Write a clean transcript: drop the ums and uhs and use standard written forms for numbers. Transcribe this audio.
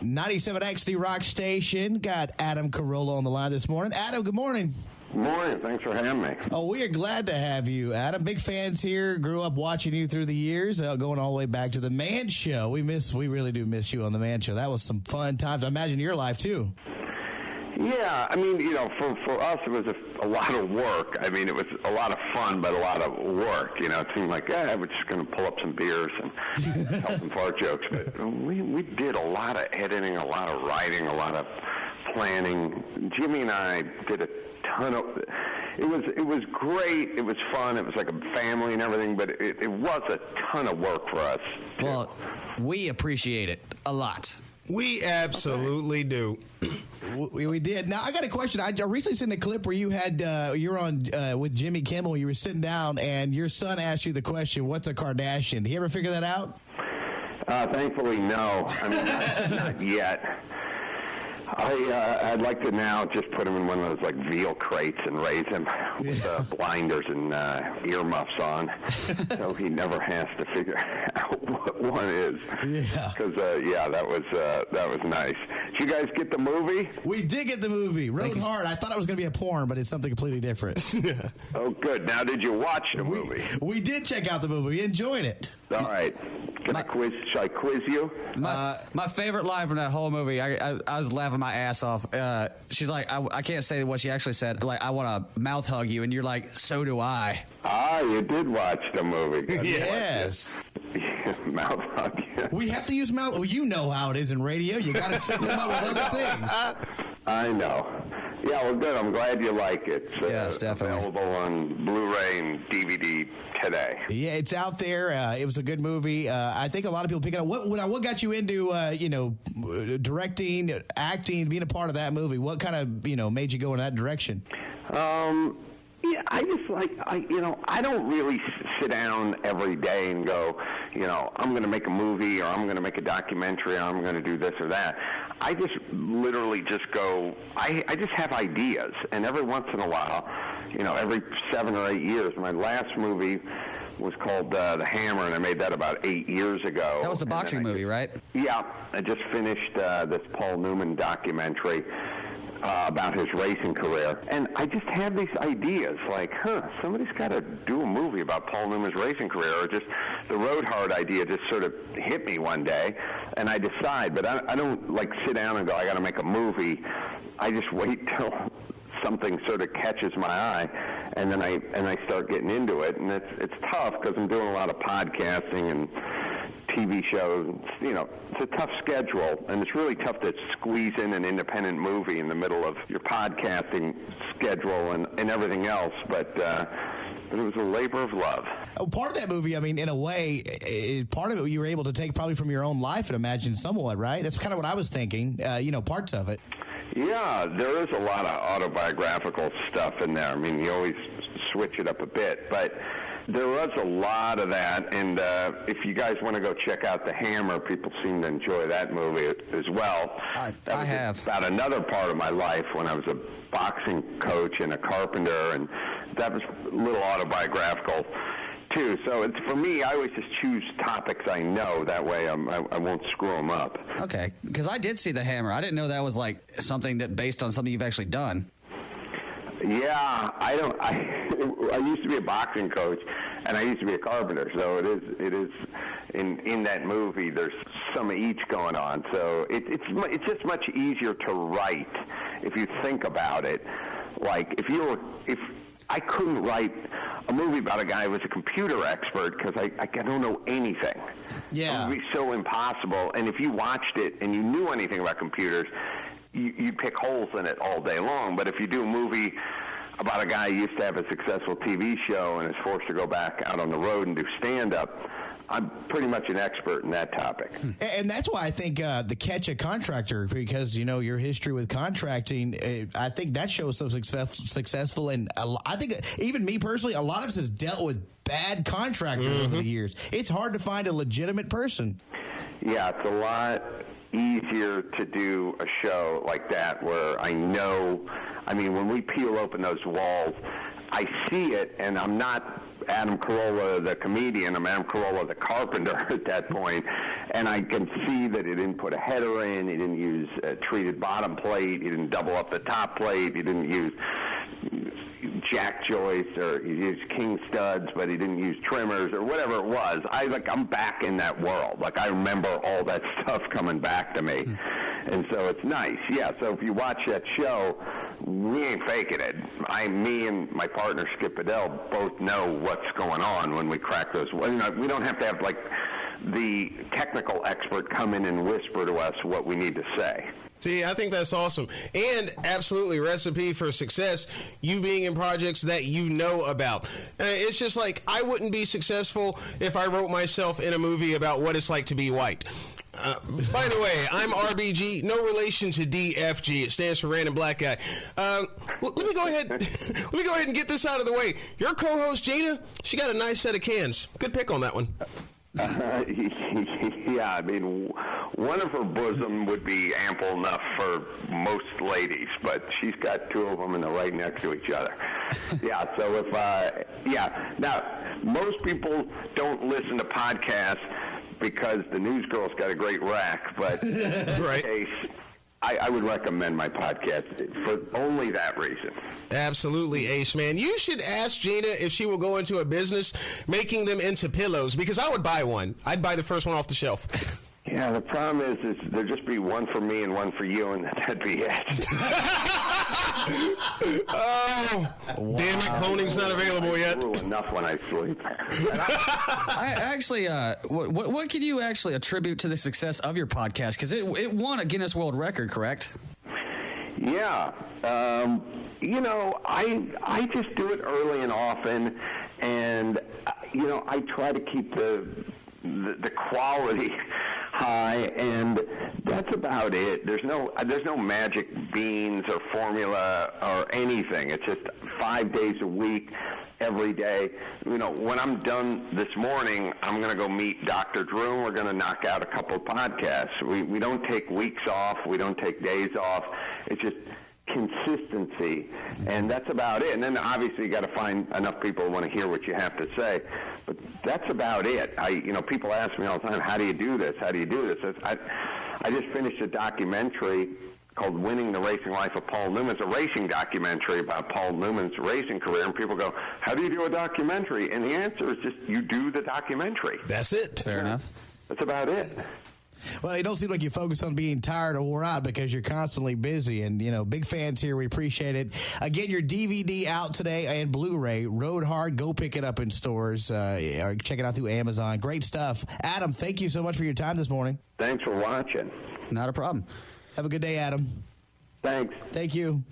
97X, the rock station. Got Adam Carolla on the line this morning. Adam, good morning. Good morning. Thanks for having me. Oh, we are glad to have you, Adam. Big fans here. Grew up watching you through the years, going all the way back to the Man Show. We really do miss you on the Man Show. That was some fun times. I imagine your life, too. Yeah, I mean, for us, it was a lot of work. I mean, it was a lot of fun, but a lot of work. It seemed like, we're just going to pull up some beers and tell some fart jokes. But we did a lot of editing, a lot of writing, a lot of planning. Jimmy and I did a ton of. It was great. It was fun. It was like a family and everything. But it was a ton of work for us. Well, we appreciate it a lot. We absolutely do. We did. Now, I got a question. I recently seen a clip where you were on with Jimmy Kimmel. You were sitting down, and your son asked you the question, what's a Kardashian? Did he ever figure that out? Thankfully, no. I mean, not yet. I'd like to now just put him in one of those like veal crates and raise him with blinders and earmuffs on, so he never has to figure out what one is. Yeah. Because that was nice. Did you guys get the movie? We did get the movie. Rode hard. I thought it was going to be a porn, but it's something completely different. Oh, good. Now, did you watch the movie? We did check out the movie. We enjoyed it. All right. Should I quiz you? My favorite line from that whole movie, I was laughing my ass off. She's like, I can't say what she actually said. Like, I want to mouth hug you, and you're like, so do I. Ah, you did watch the movie. Yes. Mouth hug. We have to use mouth. Well, you know how it is in radio. You got to set them up with other things. I know. Yeah, well, good. I'm glad you like it. It's yes, definitely. Available on Blu-ray and DVD today. Yeah, it's out there. It was a good movie. I think a lot of people pick it up. What got you into, directing, acting, being a part of that movie? What kind of, made you go in that direction? Yeah, I just I don't really sit down every day and go, I'm going to make a movie or I'm going to make a documentary or I'm going to do this or that. I just literally just go, I just have ideas. And every once in a while, every 7 or 8 years, my last movie was called The Hammer, and I made that about 8 years ago. That was the boxing movie, right? Yeah. I just finished this Paul Newman documentary about his racing career. And I just have these ideas like, somebody's got to do a movie about Paul Newman's racing career, or just the Road Hard idea just sort of hit me one day, and I decide. But I don't, sit down and go, I got to make a movie. I just wait till something sort of catches my eye, and then I start getting into it. And it's tough because I'm doing a lot of podcasting and TV shows. It's a tough schedule, and it's really tough to squeeze in an independent movie in the middle of your podcasting schedule and everything else. But it was a labor of love. Oh, part of that movie, I mean, in a way, part of it you were able to take probably from your own life and imagine somewhat, right? That's kind of what I was thinking, parts of it. Yeah, there is a lot of autobiographical stuff in there. I mean, you always switch it up a bit, but there was a lot of that, and if you guys want to go check out The Hammer, people seem to enjoy that movie as well. I have. About another part of my life when I was a boxing coach and a carpenter, and that was a little autobiographical too. So it's, for me, I always just choose topics I know. That way I won't screw them up. Okay, because I did see The Hammer. I didn't know that was like something that based on something you've actually done. Yeah, I used to be a boxing coach, and I used to be a carpenter. So it is in that movie. There's some of each going on. So it's just much easier to write if you think about it. Like if I couldn't write a movie about a guy who was a computer expert because I don't know anything. Yeah, it would be so impossible. And if you watched it and you knew anything about computers, you'd pick holes in it all day long. But if you do a movie about a guy who used to have a successful TV show and is forced to go back out on the road and do stand-up, I'm pretty much an expert in that topic. And that's why I think the Catch a Contractor, because, your history with contracting, I think that show is so successful. And I think, even me personally, a lot of us has dealt with bad contractors over the years. It's hard to find a legitimate person. Yeah, it's a lot easier to do a show like that where I know, when we peel open those walls, I see it, and I'm not Adam Carolla, the comedian, and Adam Carolla, the carpenter at that point, and I can see that he didn't put a header in, he didn't use a treated bottom plate, he didn't double up the top plate, he didn't use jack joists, or he used king studs, but he didn't use trimmers or whatever it was. I'm back in that world. Like, I remember all that stuff coming back to me. And so it's nice. Yeah, so if you watch that show, we ain't faking it. Me and my partner, Skip Bedell, both know what's going on when we crack those. We don't have to have, like, the technical expert come in and whisper to us what we need to say. See, I think that's awesome. And absolutely recipe for success, you being in projects that you know about. It's just like, I wouldn't be successful if I wrote myself in a movie about what it's like to be white. By the way, I'm RBG, no relation to DFG. It stands for Random Black Guy. Let me go ahead and get this out of the way. Your co-host, Jada, she got a nice set of cans. Good pick on that one. Yeah, I mean, one of her bosom would be ample enough for most ladies, but she's got two of them and they're right next to each other. Yeah, so now, most people don't listen to podcasts because the news girl's got a great rack, but in this case, I would recommend my podcast for only that reason. Absolutely, Ace, man. You should ask Gina if she will go into a business making them into pillows, because I would buy one. I'd buy the first one off the shelf. Yeah, the problem is there'd just be one for me and one for you, and that'd be it. Oh, wow. Damn it, cloning's not available yet. Enough when I sleep. I actually, what can you actually attribute to the success of your podcast? Because it won a Guinness World Record, correct? Yeah. I just do it early and often, and, I try to keep the quality high, and that's about it. There's no magic beans or formula or anything. It's just 5 days a week, every day. When I'm done this morning, I'm going to go meet Dr. Drew, and we're going to knock out a couple of podcasts. We don't take weeks off. We don't take days off. It's just consistency, and that's about it. And then obviously you got to find enough people who want to hear what you have to say, but that's about it. People ask me all the time, how do you do this? How do you do this? I just finished a documentary called Winning the Racing Life of Paul Newman. It's a racing documentary about Paul Newman's racing career, and people go, how do you do a documentary? And the answer is just, you do the documentary. That's it. Fair enough. That's about it. Well, you don't seem like you focus on being tired or wore out because you're constantly busy. And, big fans here. We appreciate it. Again, your DVD out today and Blu-ray. Road Hard. Go pick it up in stores or check it out through Amazon. Great stuff. Adam, thank you so much for your time this morning. Thanks for watching. Not a problem. Have a good day, Adam. Thanks. Thank you.